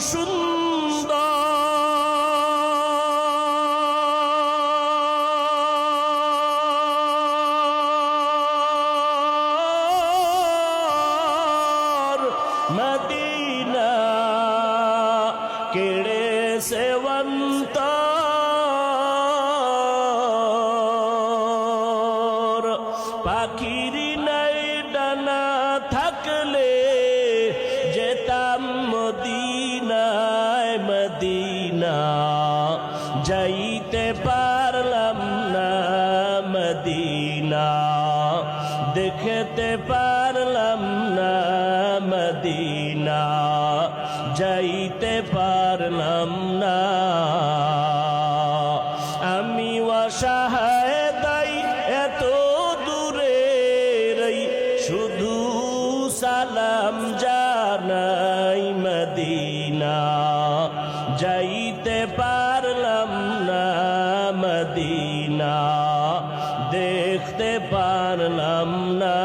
সুন্দর মদিনা কেড়ে সেবন্তর পাখির নাই ডানা থাকলে যেতাম মদিনায় মদিনা যাইতে পারলাম না মদিনা দেখতে পারলাম না মদিনা যাইতে পারলাম না আমি অসহায় দাই এত দূরে রই শুধু সালাম জানাই মদিনা যাইতে পারলাম না মদিনা দেখতে পারলাম না